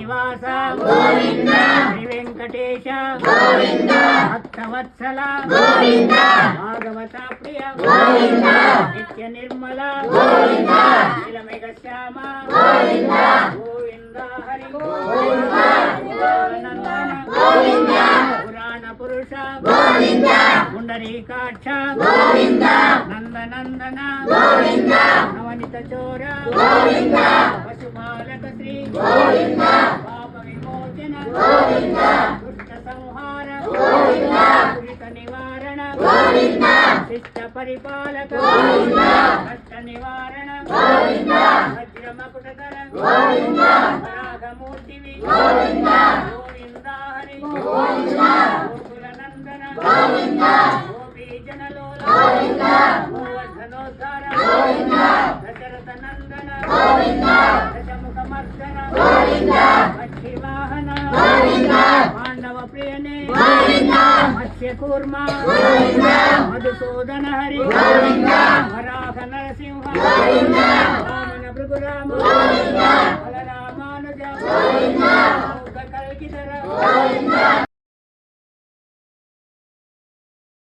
శ్రీనివాస శ్రీ వెంకటేశ భక్తవత్సల భాగవత ప్రియ నిత్య నిర్మల నీలమేఘ శ్యామ గోవింద హరి నందన పురాణ పురుష పుండరీకాక్ష నందనందన నవనిత చోర పశుపాలక శ్రీ పాప విమోచన దుష్ట సంహార దురిత నివారణ శిష్ట పరిపాలక కష్ట నివారణ వజ్ర మకుటధర వరాహమూర్తివి గోవింద హరి గోకుల నందన గోపీ జనలోల గోవర్ధనోద్ధార దశరథ నందన దశముఖ మర్దన మత్స్యవాహన పాండవ ప్రియనే మత్స్య కూర్మ మధుసూదన హరి వరాహ నరసింహ వామన భృగురామ బలరామానుజ